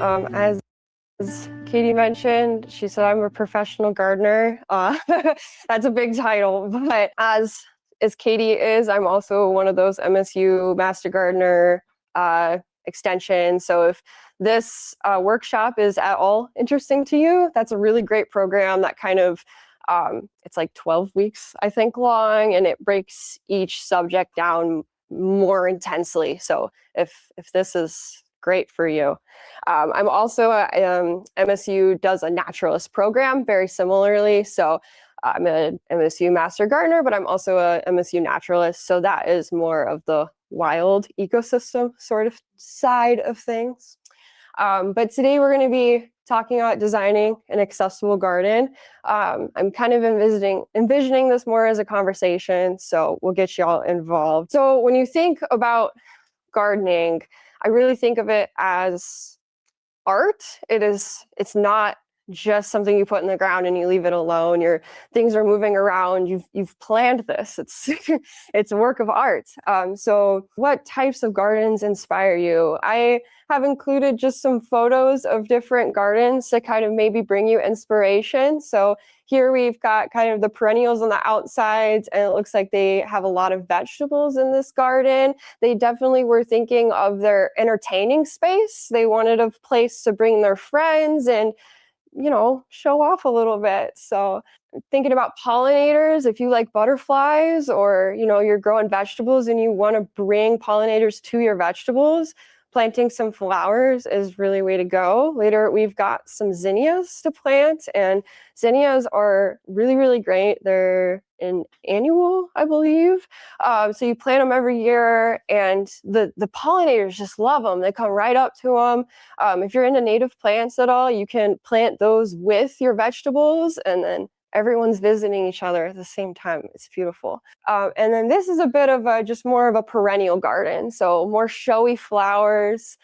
As Katie mentioned, she said I'm a professional gardener. That's a big title, but as Katie is, I'm also one of those MSU Master Gardener extensions. So if this workshop is at all interesting to you, that's a really great program that kind of it's like 12 weeks, I think, long, and it breaks each subject down more intensely. So if this is great for you. I'm also, MSU does a naturalist program very similarly. So I'm an MSU Master Gardener, but I'm also a MSU naturalist. So that is more of the wild ecosystem sort of side of things. But today we're going to be talking about designing an accessible garden. I'm kind of envisioning this more as a conversation, so we'll get you all involved. So when you think about gardening, I really think of it as art. It's not just something you put in the ground and you leave it alone. Things are moving around. You've planned this. It's a work of art. So what types of gardens inspire you? I have included just some photos of different gardens to kind of maybe bring you inspiration. So here we've got kind of the perennials on the outsides, and it looks like they have a lot of vegetables in this garden. They definitely were thinking of their entertaining space. They wanted a place to bring their friends and, show off a little bit. So thinking about pollinators, if you like butterflies or, you're growing vegetables and you want to bring pollinators to your vegetables, planting some flowers is really a way to go. Later, we've got some zinnias to plant, and zinnias are really, really great. They're an annual, I believe. So you plant them every year, and the pollinators just love them. They come right up to them. If you're into native plants at all, you can plant those with your vegetables, and then everyone's visiting each other at the same time. It's beautiful. And then this is a bit of just more of a perennial garden. So more showy flowers.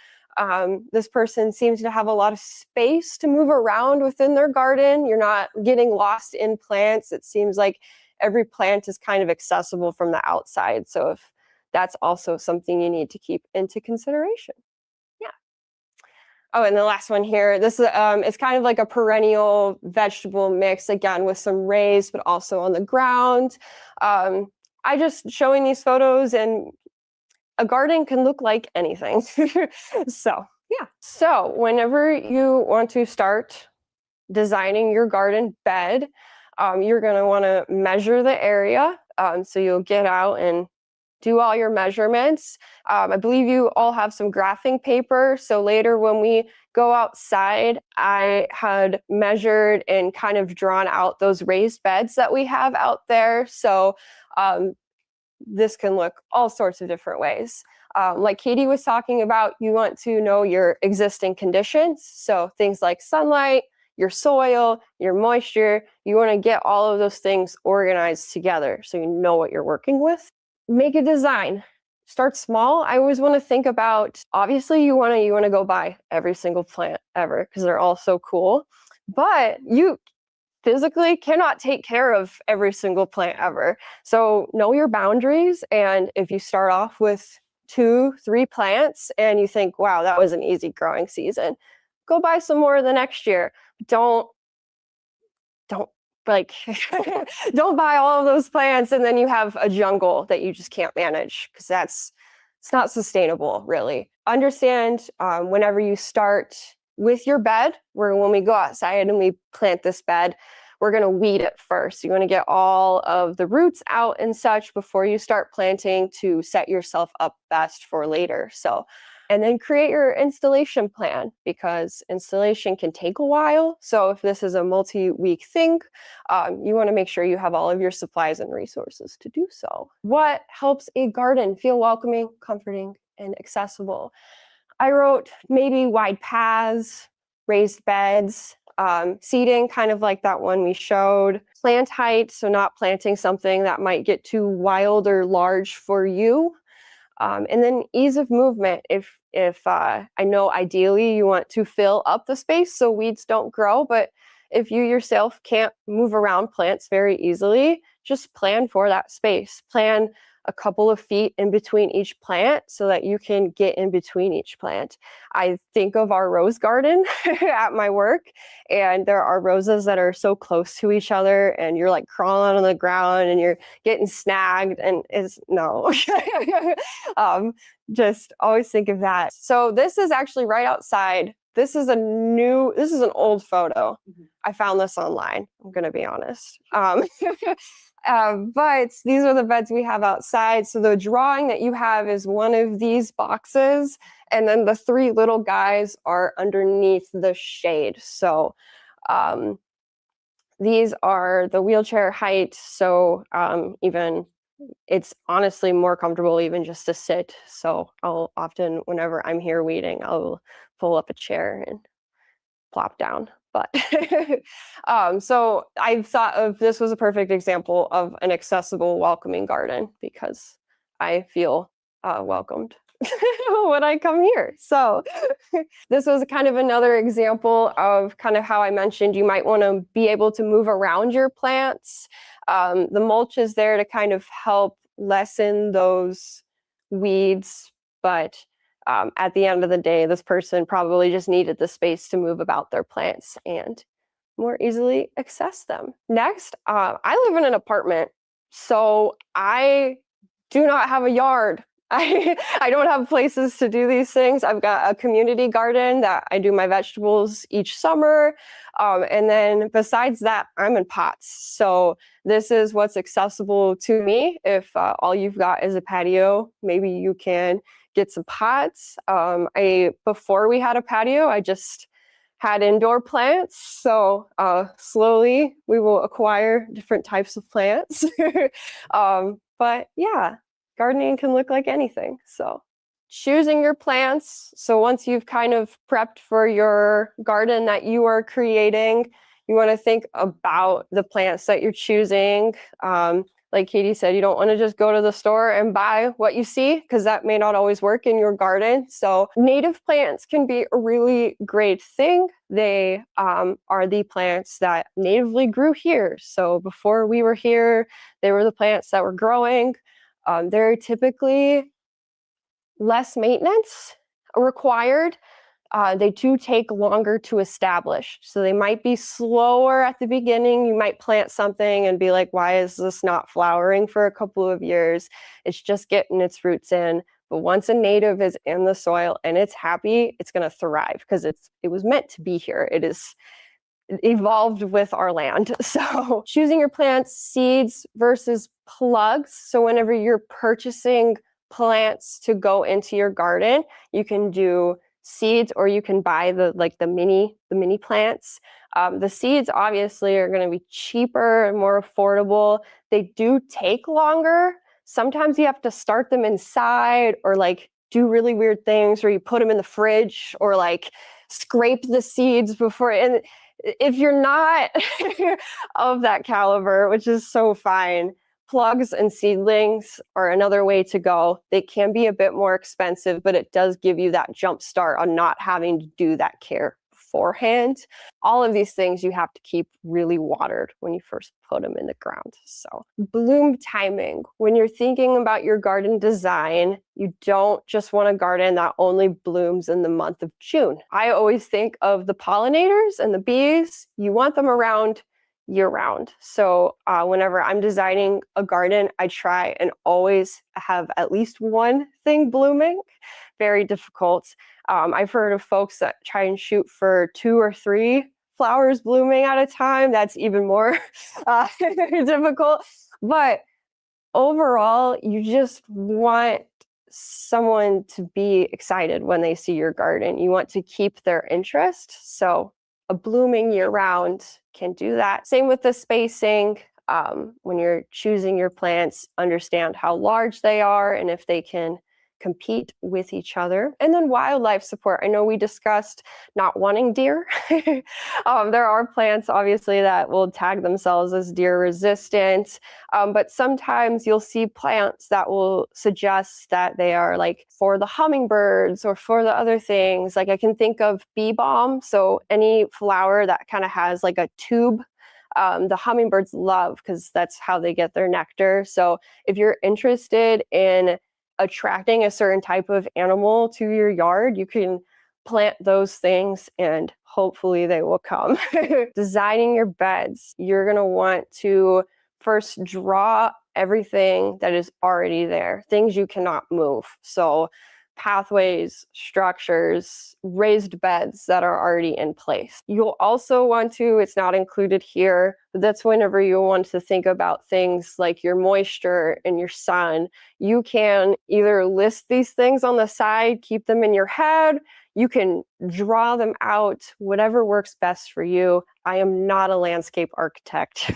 This person seems to have a lot of space to move around within their garden. You're not getting lost in plants. It seems like every plant is kind of accessible from the outside. So if that's also something you need to keep into consideration. Oh, and the last one here, this is it's kind of like a perennial vegetable mix, again, with some raised, but also on the ground. I just showing these photos, and a garden can look like anything. So, yeah. So whenever you want to start designing your garden bed, you're going to want to measure the area. So you'll get out and do all your measurements. I believe you all have some graphing paper. So later when we go outside, I had measured and kind of drawn out those raised beds that we have out there. So this can look all sorts of different ways. Like Katie was talking about, you want to know your existing conditions. So things like sunlight, your soil, your moisture, you want to get all of those things organized together so you know what you're working with. Make a design. Start small. I always want to think about, obviously you want to go buy every single plant ever because they're all so cool, but you physically cannot take care of every single plant ever. So know your boundaries, and if you start off with 2-3 plants and you think, wow, that was an easy growing season, go buy some more the next year. Don't don't buy all of those plants and then you have a jungle that you just can't manage, because it's not sustainable, really. Understand whenever you start with your bed, when we go outside and we plant this bed, we're going to weed it first. You want to get all of the roots out and such before you start planting to set yourself up best for later. And then create your installation plan, because installation can take a while. So if this is a multi-week thing, you want to make sure you have all of your supplies and resources to do so. What helps a garden feel welcoming, comforting, and accessible? I wrote maybe wide paths, raised beds, seating, kind of like that one we showed. Plant height, so not planting something that might get too wild or large for you. And then ease of movement. If I know ideally you want to fill up the space so weeds don't grow, but if you yourself can't move around plants very easily, just plan for that space. Plan a couple of feet in between each plant so that you can get in between each plant. I think of our rose garden at my work, and there are roses that are so close to each other, and you're like crawling on the ground and you're getting snagged, and is no. Just always think of that. So this is actually right outside. This is an old photo. I found this online, I'm going to be honest. But these are the beds we have outside. So the drawing that you have is one of these boxes, and then the 3 little guys are underneath the shade. So these are the wheelchair height. So even it's honestly more comfortable even just to sit. So I'll often, whenever I'm here weeding, I'll pull up a chair and plop down. But so I thought of this was a perfect example of an accessible, welcoming garden, because I feel welcomed when I come here. So this was kind of another example of kind of how I mentioned you might want to be able to move around your plants. The mulch is there to kind of help lessen those weeds, but at the end of the day, this person probably just needed the space to move about their plants and more easily access them. Next, I live in an apartment, so I do not have a yard. I don't have places to do these things. I've got a community garden that I do my vegetables each summer. And then besides that, I'm in pots. So this is what's accessible to me. If all you've got is a patio, maybe you can get some pots. Before we had a patio, I just had indoor plants. So slowly we will acquire different types of plants. But yeah, gardening can look like anything. So choosing your plants. So once you've kind of prepped for your garden that you are creating, you want to think about the plants that you're choosing. Like Katie said, you don't want to just go to the store and buy what you see, because that may not always work in your garden. So native plants can be a really great thing. They are the plants that natively grew here. So before we were here, they were the plants that were growing. They're typically less maintenance required. They do take longer to establish. So they might be slower at the beginning. You might plant something and be like, why is this not flowering for a couple of years? It's just getting its roots in. But once a native is in the soil and it's happy, it's going to thrive, because it was meant to be here. It evolved with our land. So choosing your plants, seeds versus plugs. So whenever you're purchasing plants to go into your garden, you can do seeds, or you can buy the mini plants. The seeds obviously are going to be cheaper and more affordable. They do take longer. Sometimes you have to start them inside, or like do really weird things where you put them in the fridge, or like scrape the seeds before. And if you're not of that caliber, which is so fine, plugs and seedlings are another way to go. They can be a bit more expensive, but it does give you that jump start on not having to do that care beforehand. All of these things you have to keep really watered when you first put them in the ground. So bloom timing. When you're thinking about your garden design, you don't just want a garden that only blooms in the month of June. I always think of the pollinators and the bees. You want them around year-round. So whenever I'm designing a garden, I try and always have at least one thing blooming. Very difficult. I've heard of folks that try and shoot for 2 or 3 flowers blooming at a time. That's even more difficult. But overall, you just want someone to be excited when they see your garden. You want to keep their interest. So a blooming year-round can do that. Same with the spacing. When you're choosing your plants, understand how large they are and if they can compete with each other. And then wildlife support. I know we discussed not wanting deer. There are plants, obviously, that will tag themselves as deer resistant, but sometimes you'll see plants that will suggest that they are like for the hummingbirds or for the other things. Like I can think of bee balm. So any flower that kind of has like a tube the hummingbirds love, because that's how they get their nectar. So if you're interested in attracting a certain type of animal to your yard, you can plant those things and hopefully they will come. Designing your beds, you're going to want to first draw everything that is already there, things you cannot move. So pathways, structures, raised beds that are already in place. You'll also want to, it's not included here, but that's whenever you want to think about things like your moisture and your sun. You can either list these things on the side, keep them in your head, you can draw them out, whatever works best for you. I am not a landscape architect.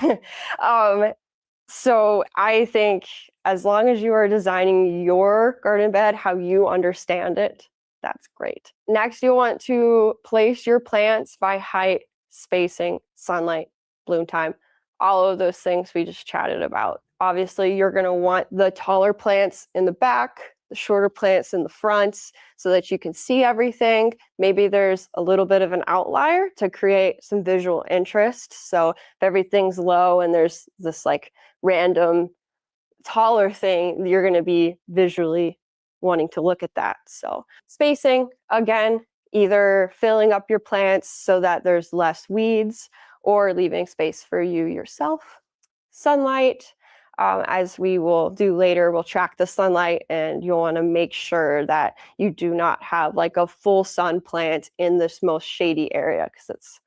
So I think as long as you are designing your garden bed how you understand it, that's great. Next, you'll want to place your plants by height, spacing, sunlight, bloom time, all of those things we just chatted about. Obviously, you're going to want the taller plants in the back, the shorter plants in the front, so that you can see everything. Maybe there's a little bit of an outlier to create some visual interest. So if everything's low and there's this like random taller thing, you're going to be visually wanting to look at that. So spacing, again, either filling up your plants so that there's less weeds or leaving space for you yourself. Sunlight, as we will do later, we'll track the sunlight, and you'll want to make sure that you do not have like a full sun plant in this most shady area, because it's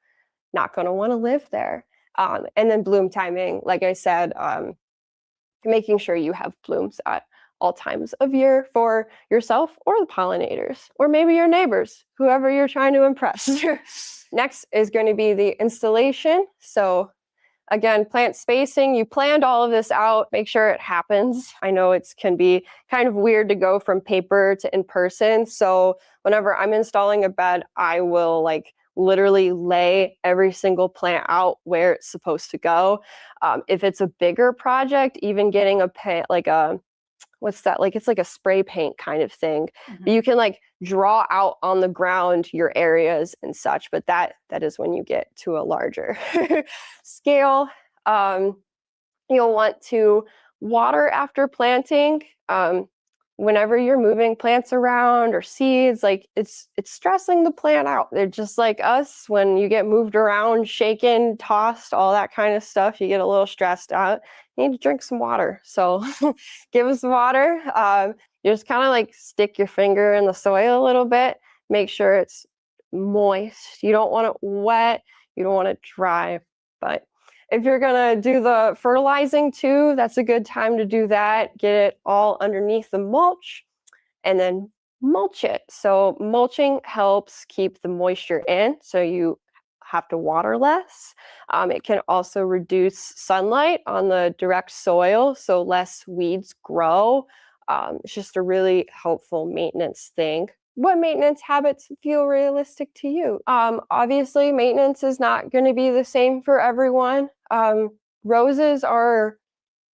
not going to want to live there. And then bloom timing, like I said, making sure you have blooms at all times of year for yourself or the pollinators, or maybe your neighbors, whoever you're trying to impress. Next is going to be the installation. So again, plant spacing, you planned all of this out, make sure it happens. I know it can be kind of weird to go from paper to in person. So whenever I'm installing a bed, I will like literally lay every single plant out where it's supposed to go. If it's a bigger project, even getting a paint, like a, what's that? Like, it's like a spray paint kind of thing. Mm-hmm. You can like draw out on the ground your areas and such, but that is when you get to a larger scale. You'll want to water after planting. Whenever you're moving plants around or seeds, like it's stressing the plant out. They're just like us. When you get moved around, shaken, tossed, all that kind of stuff, you get a little stressed out. You need to drink some water. So give us water. You just kind of like stick your finger in the soil a little bit. Make sure it's moist. You don't want it wet. You don't want it dry. But if you're going to do the fertilizing too, that's a good time to do that. Get it all underneath the mulch and then mulch it. So mulching helps keep the moisture in, so you have to water less. It can also reduce sunlight on the direct soil, so less weeds grow. It's just a really helpful maintenance thing. What maintenance habits feel realistic to you? Obviously, maintenance is not going to be the same for everyone. Roses are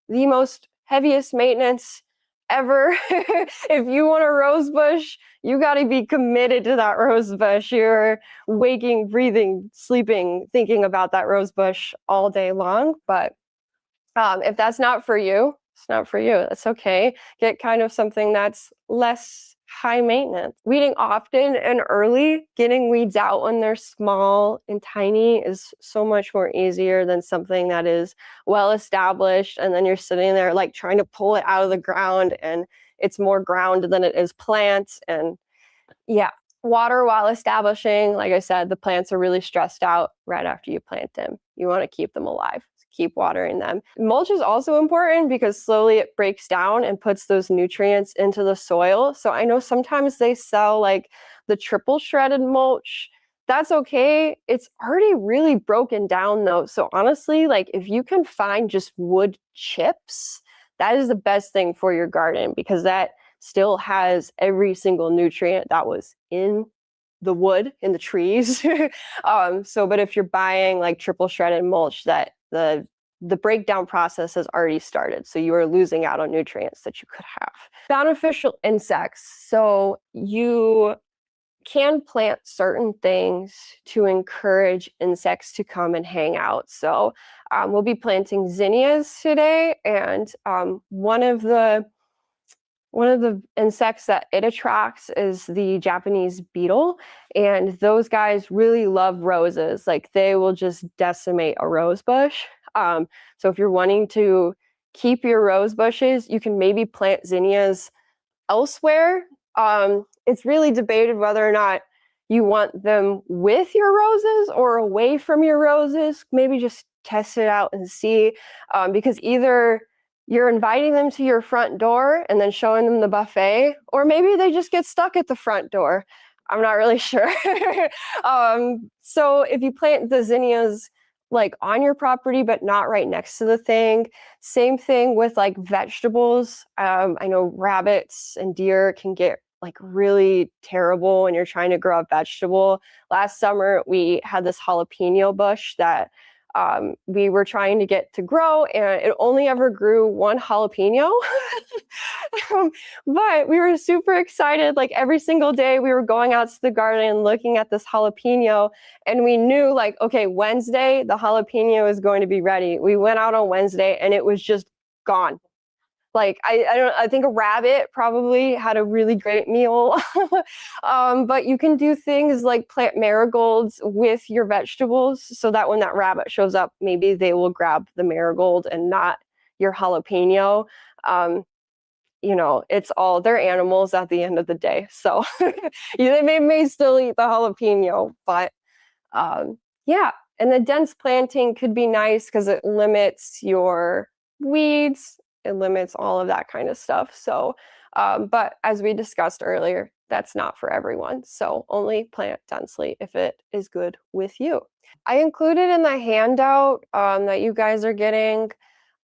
the most heaviest maintenance ever. If you want a rose bush, you got to be committed to that rose bush. You're waking, breathing, sleeping, thinking about that rose bush all day long. But if that's not for you, it's not for you. That's okay. Get kind of something that's less high maintenance. Weeding often and early, getting weeds out when they're small and tiny is so much more easier than something that is well established, and then you're sitting there like trying to pull it out of the ground, and it's more ground than it is plants. And yeah, water while establishing. Like I said, the plants are really stressed out right after you plant them. You want to keep them alive. Keep watering them. Mulch is also important because slowly it breaks down and puts those nutrients into the soil. So I know sometimes they sell like the triple shredded mulch. That's okay. It's already really broken down though. So honestly, like if you can find just wood chips, that is the best thing for your garden, because that still has every single nutrient that was in the wood, in the trees. But if you're buying like triple shredded mulch, that the breakdown process has already started, so you are losing out on nutrients that you could have. Beneficial insects. So you can plant certain things to encourage insects to come and hang out. So we'll be planting zinnias today, and one of the insects that it attracts is the Japanese beetle, and those guys really love roses. Like, they will just decimate a rose bush. So if you're wanting to keep your rose bushes, you can maybe plant zinnias elsewhere. It's really debated whether or not you want them with your roses or away from your roses. Maybe just test it out and see, because either you're inviting them to your front door and then showing them the buffet, or maybe they just get stuck at the front door. I'm not really sure. So if you plant the zinnias like on your property but not right next to the thing, same thing with like vegetables. I know rabbits and deer can get like really terrible when you're trying to grow a vegetable. Last summer, we had this jalapeno bush that we were trying to get to grow, and it only ever grew one jalapeno. But we were super excited. Like, every single day we were going out to the garden and looking at this jalapeno, and we knew, like, okay, Wednesday, the jalapeno is going to be ready. We went out on Wednesday and it was just gone. Like, I think a rabbit probably had a really great meal. But you can do things like plant marigolds with your vegetables so that when that rabbit shows up, maybe they will grab the marigold and not your jalapeno. It's all, they're animals at the end of the day. So they may still eat the jalapeno, but yeah. And the dense planting could be nice because it limits your weeds, it limits all of that kind of stuff. So, but as we discussed earlier, that's not for everyone. So only plant densely if it is good with you. I included in the handout that you guys are getting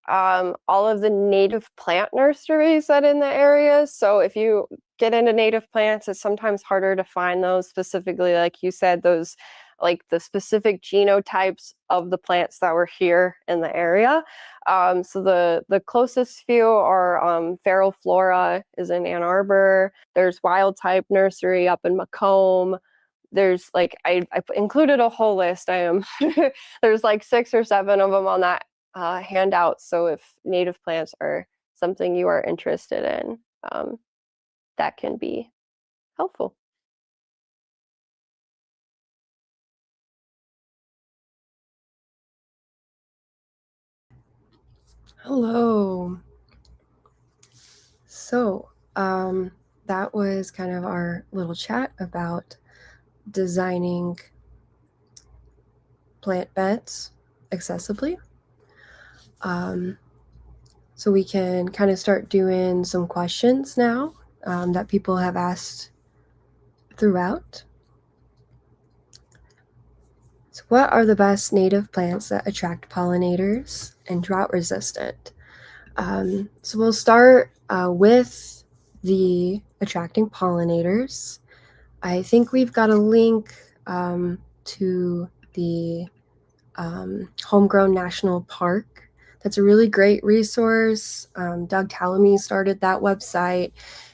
all of the native plant nurseries that in the area. So if you get into native plants, it's sometimes harder to find those specifically, like you said, those like the specific genotypes of the plants that were here in the area. So the closest few are Feral Flora is in Ann Arbor. There's Wild Type Nursery up in Macomb. There's like, I included a whole list. There's like 6 or 7 of them on that handout. So if native plants are something you are interested in, that can be helpful. Hello. So, that was kind of our little chat about designing plant beds accessibly. So we can kind of start doing some questions now that people have asked throughout. So what are the best native plants that attract pollinators and drought resistant? So we'll start with the attracting pollinators. I think we've got a link to the Homegrown National Park. That's a really great resource. Doug Tallamy started that website,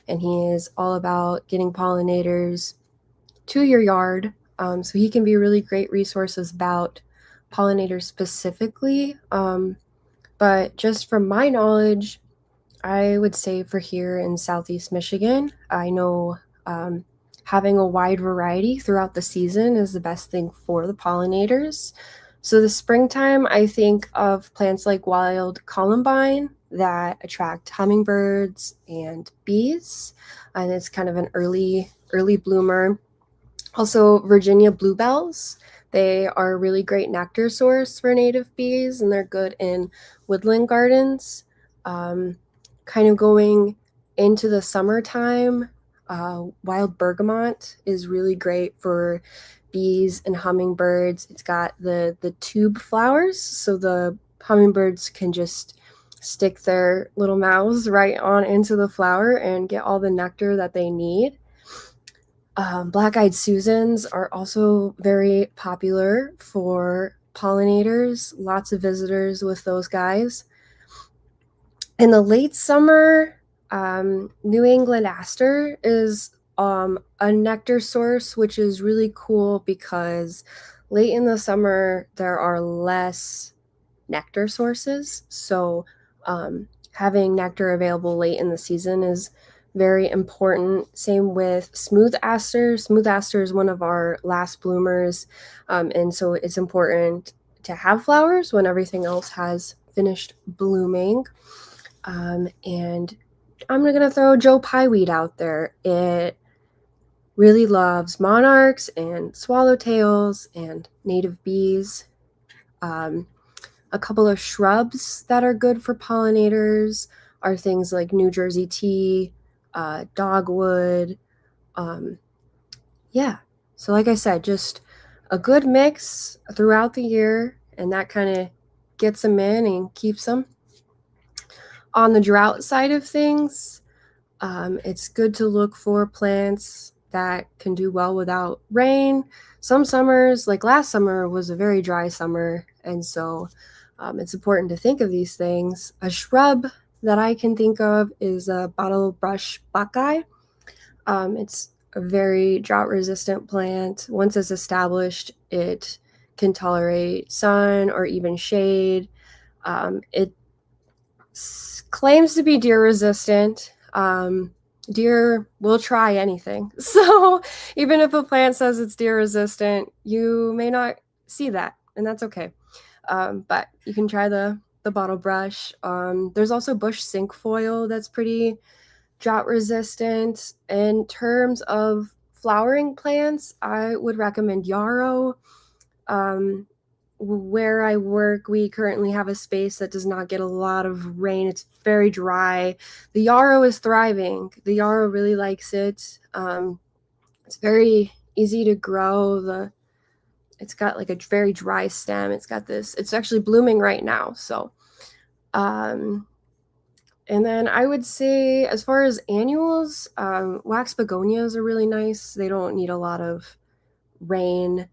and he is all about getting pollinators to your yard. So he can be really great resources about pollinators specifically. But just from my knowledge, I would say for here in Southeast Michigan, I know having a wide variety throughout the season is the best thing for the pollinators. So the springtime, I think of plants like wild columbine that attract hummingbirds and bees, and it's kind of an early bloomer. Also, Virginia bluebells. They are a really great nectar source for native bees, and they're good in woodland gardens. Kind of going into the summertime, wild bergamot is really great for bees and hummingbirds. It's got the tube flowers, so the hummingbirds can just stick their little mouths right on into the flower and get all the nectar that they need. Black-eyed Susans are also very popular for pollinators. Lots of visitors with those guys. In the late summer, New England aster is a nectar source, which is really cool because late in the summer there are less nectar sources. So having nectar available late in the season is very important. Same with smooth aster. Smooth aster is one of our last bloomers. And so it's important to have flowers when everything else has finished blooming. And I'm going to throw Joe Pyeweed out there. It really loves monarchs and swallowtails and native bees. A couple of shrubs that are good for pollinators are things like New Jersey tea, dogwood. Yeah. So like I said, just a good mix throughout the year, and that kind of gets them in and keeps them. On the drought side of things, it's good to look for plants that can do well without rain. Some summers, like last summer, was a very dry summer, and so it's important to think of these things. A shrub that I can think of is a bottle brush buckeye. It's a very drought-resistant plant. Once it's established, it can tolerate sun or even shade. It claims to be deer-resistant. Deer will try anything. So even if a plant says it's deer-resistant, you may not see that, and that's okay. But you can try the bottle brush. There's also bush cinquefoil that's pretty drought resistant. In terms of flowering plants, I would recommend yarrow. Where I work, we currently have a space that does not get a lot of rain. It's very dry. The yarrow is thriving. The yarrow really likes it. It's very easy to grow. It's got like a very dry stem. It's actually blooming right now. So, and then I would say as far as annuals, wax begonias are really nice. They don't need a lot of rain.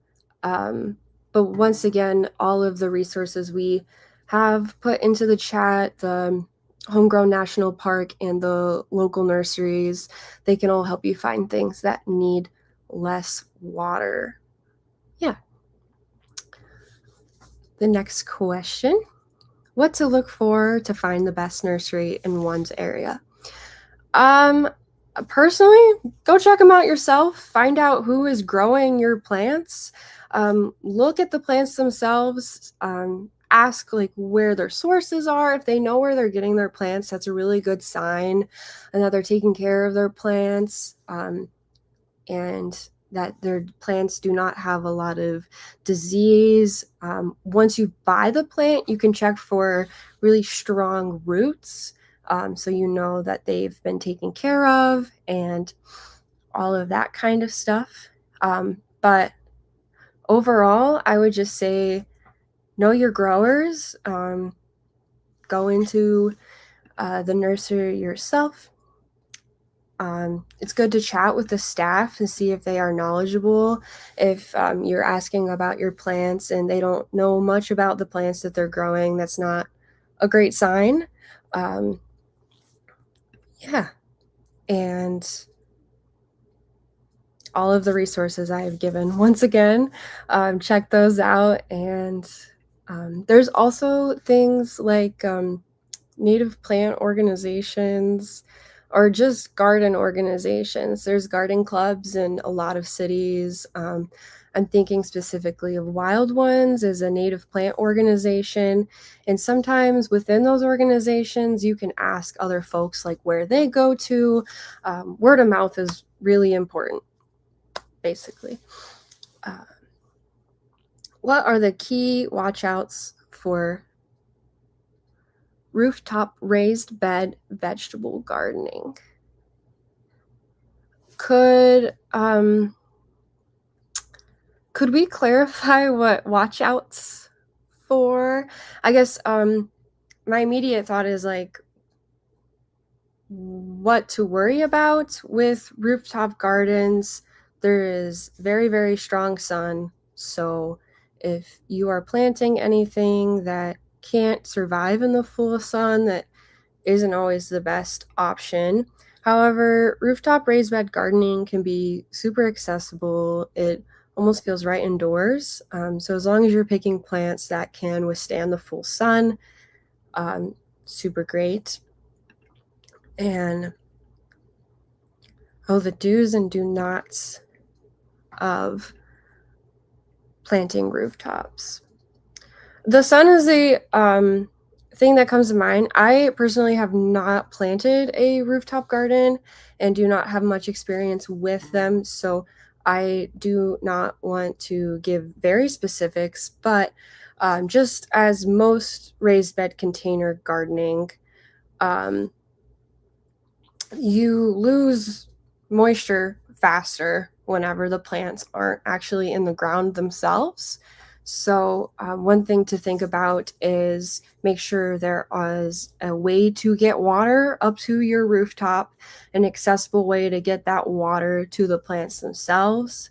But once again, all of the resources we have put into the chat, the Homegrown National Park and the local nurseries, they can all help you find things that need less water. Yeah. The next question, what to look for to find the best nursery in one's area? Personally, go check them out yourself. Find out who is growing your plants. Look at the plants themselves. Ask like where their sources are. If they know where they're getting their plants, that's a really good sign, and that they're taking care of their plants, and that their plants do not have a lot of disease. Once you buy the plant, you can check for really strong roots. So you know that they've been taken care of and all of that kind of stuff. But overall, I would just say know your growers. Go into the nursery yourself. It's good to chat with the staff and see if they are knowledgeable. If you're asking about your plants and they don't know much about the plants that they're growing, that's not a great sign. Yeah, and all of the resources I have given, once again, check those out. And there's also things like native plant organizations or just garden organizations. There's garden clubs in a lot of cities. I'm thinking specifically of Wild Ones as a native plant organization. And sometimes within those organizations, you can ask other folks like where they go to. Word of mouth is really important, basically. What are the key watch-outs for rooftop raised bed vegetable gardening? Could we clarify what watch-outs for? I guess my immediate thought is like what to worry about with rooftop gardens. There is very, very strong sun. So if you are planting anything that can't survive in the full sun, that isn't always the best option. However, rooftop raised bed gardening can be super accessible. It almost feels right indoors. So as long as you're picking plants that can withstand the full sun, super great. And the do's and do nots of planting rooftops. The sun is the thing that comes to mind. I personally have not planted a rooftop garden and do not have much experience with them, so I do not want to give very specifics, but just as most raised bed container gardening, you lose moisture faster whenever the plants aren't actually in the ground themselves. So one thing to think about is make sure there is a way to get water up to your rooftop, an accessible way to get that water to the plants themselves.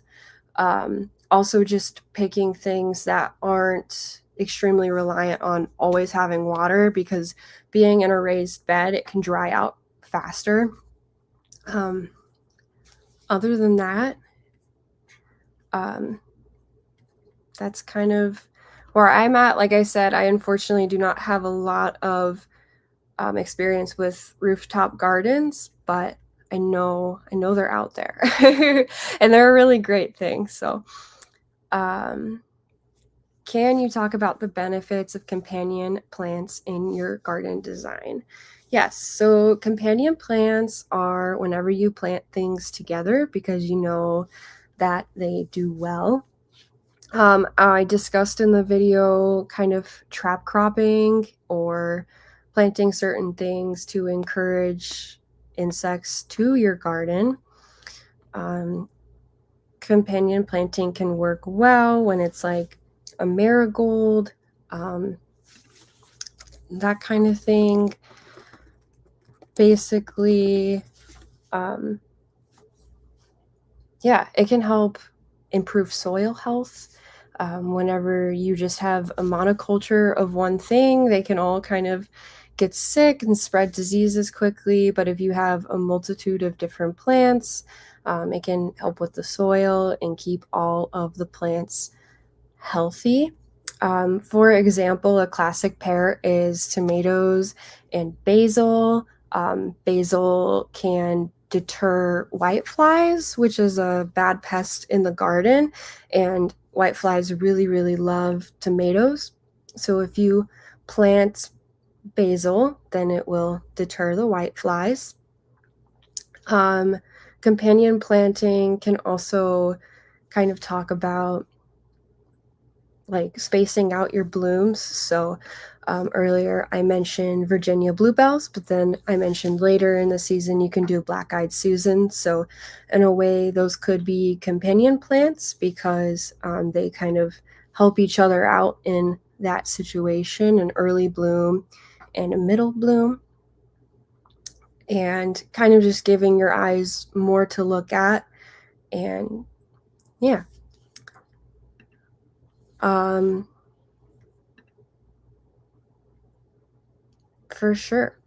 Also just picking things that aren't extremely reliant on always having water, because being in a raised bed, it can dry out faster. Other than that, that's kind of where I'm at. Like I said, I unfortunately do not have a lot of experience with rooftop gardens, but I know they're out there and they're a really great thing. So can you talk about the benefits of companion plants in your garden design? Yes, so companion plants are whenever you plant things together because you know that they do well. I discussed in the video kind of trap cropping or planting certain things to encourage insects to your garden. Companion planting can work well when it's like a marigold, that kind of thing. Basically, yeah, it can help improve soil health. Whenever you just have a monoculture of one thing, they can all kind of get sick and spread diseases quickly. But if you have a multitude of different plants, it can help with the soil and keep all of the plants healthy. For example, a classic pair is tomatoes and basil. Basil can deter whiteflies, which is a bad pest in the garden, and whiteflies really, really love tomatoes. So if you plant basil, then it will deter the whiteflies. Companion planting can also kind of talk about like spacing out your blooms. So earlier I mentioned Virginia bluebells, but then I mentioned later in the season you can do black-eyed Susan. So in a way, those could be companion plants because they kind of help each other out in that situation, an early bloom and a middle bloom, and kind of just giving your eyes more to look at. And yeah. For sure.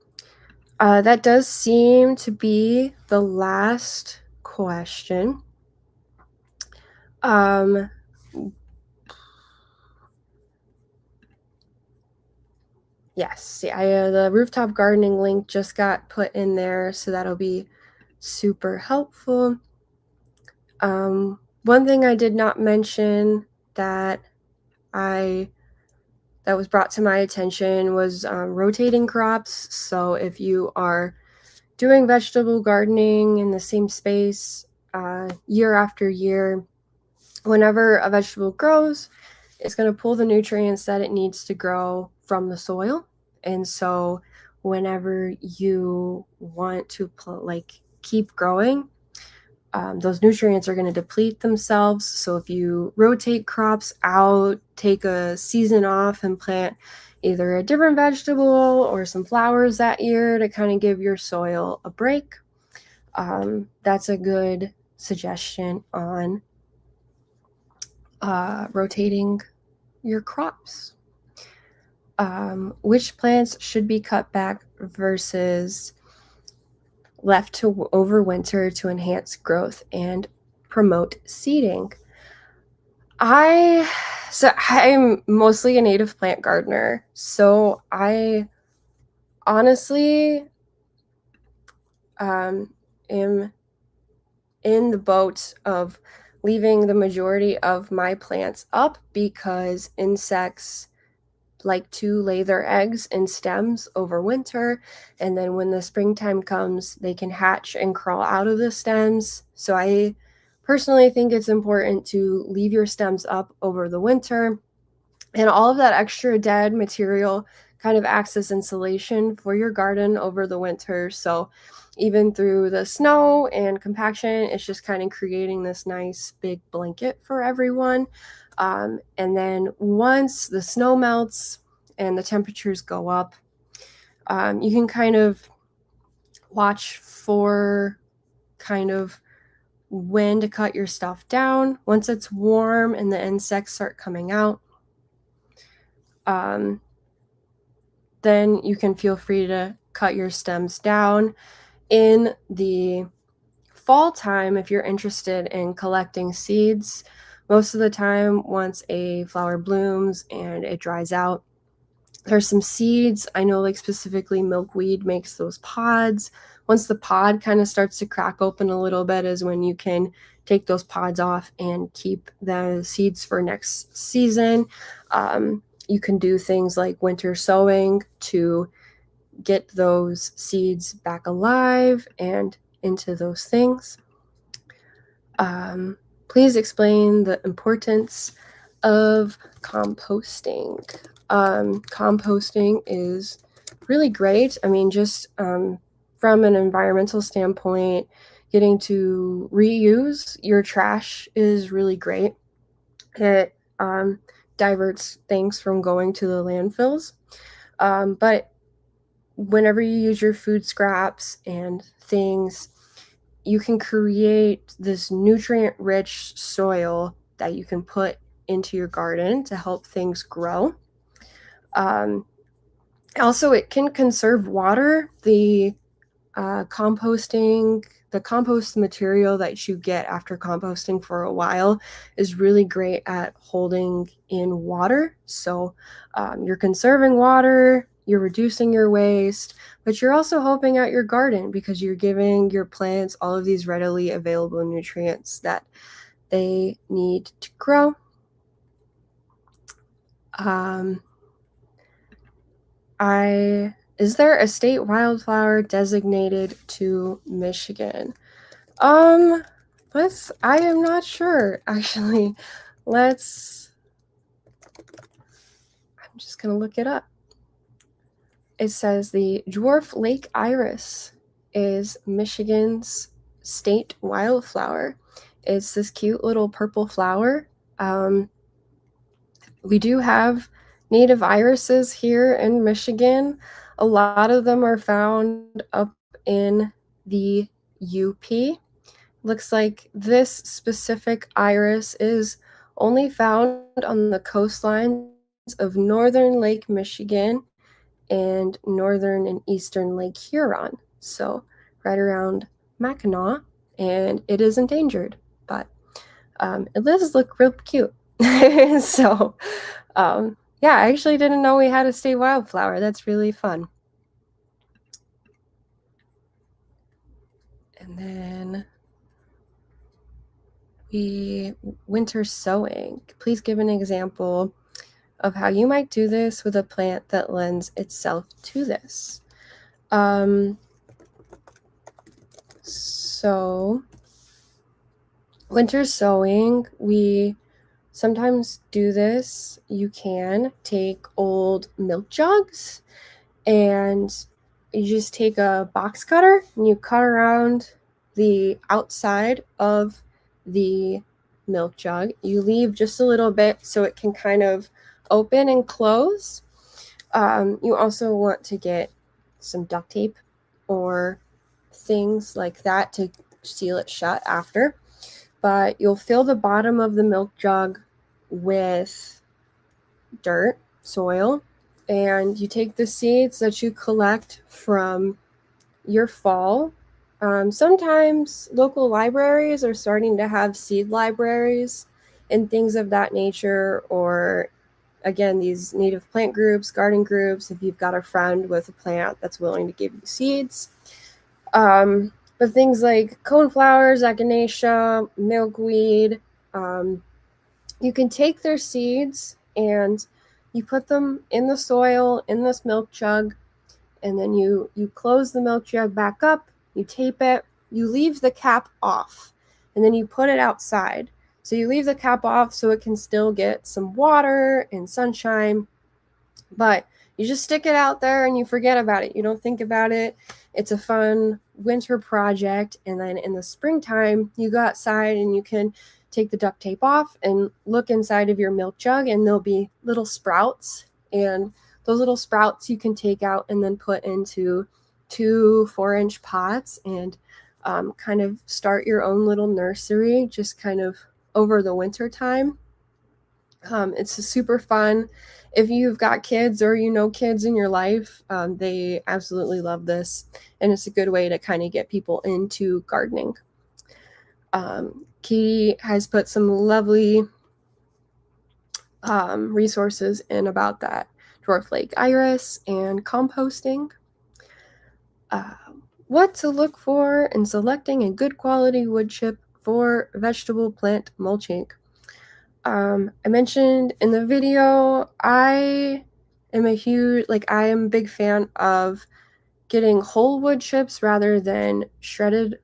That does seem to be the last question. Yes, the rooftop gardening link just got put in there, so that'll be super helpful. One thing I did not mention that was brought to my attention was rotating crops. So if you are doing vegetable gardening in the same space year after year, whenever a vegetable grows, it's going to pull the nutrients that it needs to grow from the soil. And so whenever you want to keep growing, those nutrients are going to deplete themselves. So if you rotate crops out, take a season off and plant either a different vegetable or some flowers that year to kind of give your soil a break, that's a good suggestion on rotating your crops. Which plants should be cut back versus left to overwinter to enhance growth and promote seeding. I'm mostly a native plant gardener, so I honestly am in the boat of leaving the majority of my plants up because insects like to lay their eggs in stems over winter, and then when the springtime comes they can hatch and crawl out of the stems. So I personally think it's important to leave your stems up over the winter, and all of that extra dead material kind of acts as insulation for your garden over the winter. So even through the snow and compaction, it's just kind of creating this nice big blanket for everyone. And then once the snow melts and the temperatures go up, you can kind of watch for kind of when to cut your stuff down. Once it's warm and the insects start coming out, then you can feel free to cut your stems down. In the fall time, if you're interested in collecting seeds, most of the time, once a flower blooms and it dries out, there's some seeds. I know, like specifically milkweed makes those pods. Once the pod kind of starts to crack open a little bit is when you can take those pods off and keep the seeds for next season. You can do things like winter sowing to get those seeds back alive and into those things. Please explain the importance of composting. Composting is really great. I mean, just from an environmental standpoint, getting to reuse your trash is really great. It diverts things from going to the landfills. But whenever you use your food scraps and things, you can create this nutrient-rich soil that you can put into your garden to help things grow. Also, it can conserve water. The compost material that you get after composting for a while is really great at holding in water. So you're conserving water, you're reducing your waste, but you're also helping out your garden because you're giving your plants all of these readily available nutrients that they need to grow. Is there a state wildflower designated to Michigan? I am not sure, actually. I'm just gonna look it up. It says the dwarf lake iris is Michigan's state wildflower. It's this cute little purple flower. We do have native irises here in Michigan. A lot of them are found up in the UP. Looks like this specific iris is only found on the coastlines of northern Lake Michigan and northern and eastern Lake Huron. So right around Mackinac, and it is endangered, but it does look real cute. So yeah, I actually didn't know we had a state wildflower. That's really fun. And then winter sowing. Please give an example of how you might do this with a plant that lends itself to this. So winter sowing, we sometimes do this. You can take old milk jugs and you just take a box cutter and you cut around the outside of the milk jug. You leave just a little bit so it can kind of open and close. You also want to get some duct tape or things like that to seal it shut after. But you'll fill the bottom of the milk jug with dirt, soil, and you take the seeds that you collect from your fall Sometimes local libraries are starting to have seed libraries and things of that nature, or again, these native plant groups, garden groups, if you've got a friend with a plant that's willing to give you seeds. But things like coneflowers, echinacea, milkweed, you can take their seeds and you put them in the soil in this milk jug, and then you close the milk jug back up, you tape it, you leave the cap off, and then you put it outside. So you leave the cap off so it can still get some water and sunshine, but you just stick it out there and you forget about it. You don't think about it. It's a fun winter project, and then in the springtime, you go outside and you can take the duct tape off and look inside of your milk jug, and there'll be little sprouts, and those little sprouts you can take out and then put into 2 4-inch pots and kind of start your own little nursery just kind of over the winter time. It's super fun. If you've got kids or you know kids in your life, they absolutely love this, and it's a good way to kind of get people into gardening. Katie has put some lovely resources in about that dwarf lake iris and composting. What to look for in selecting a good quality wood chip for vegetable plant mulching. I mentioned in the video, I am a big fan of getting whole wood chips rather than shredded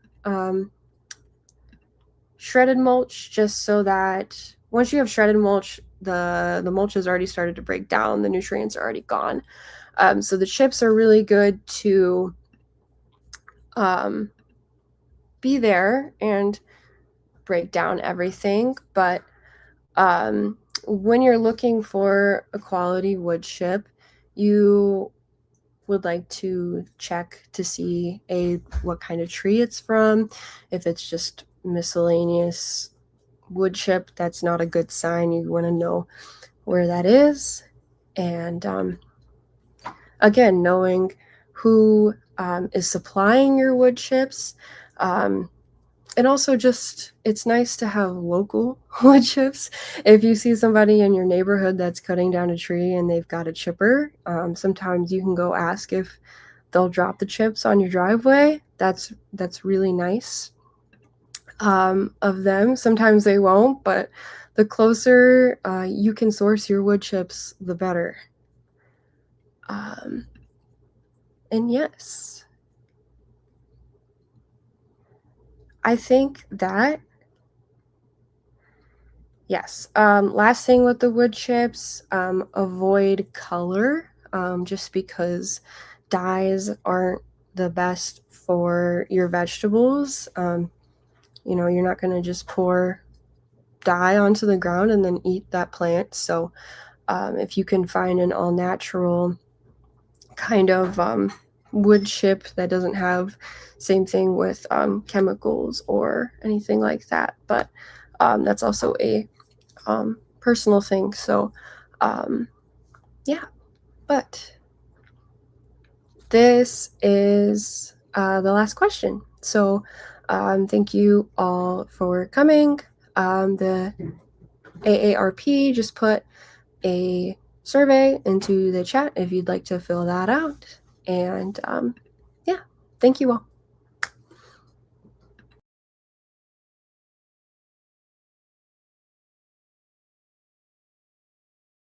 mulch, just so that once you have shredded mulch, the mulch has already started to break down, the nutrients are already gone. So the chips are really good to be there and break down everything, but when you're looking for a quality wood chip, you would like to check to see what kind of tree it's from. If it's just miscellaneous wood chip, that's not a good sign. You want to know where that is. And again, knowing who is supplying your wood chips. And also just, it's nice to have local wood chips. If you see somebody in your neighborhood that's cutting down a tree and they've got a chipper, sometimes you can go ask if they'll drop the chips on your driveway. That's really nice of them. Sometimes they won't, but the closer you can source your wood chips, the better. And yes, I think that, yes. Last thing with the wood chips, avoid color, just because dyes aren't the best for your vegetables. You're not going to just pour dye onto the ground and then eat that plant. So if you can find an all-natural kind of wood chip that doesn't have same thing with chemicals or anything like that, but that's also a personal thing. So yeah, but this is the last question. So thank you all for coming. The AARP just put a survey into the chat if you'd like to fill that out. And yeah, thank you all.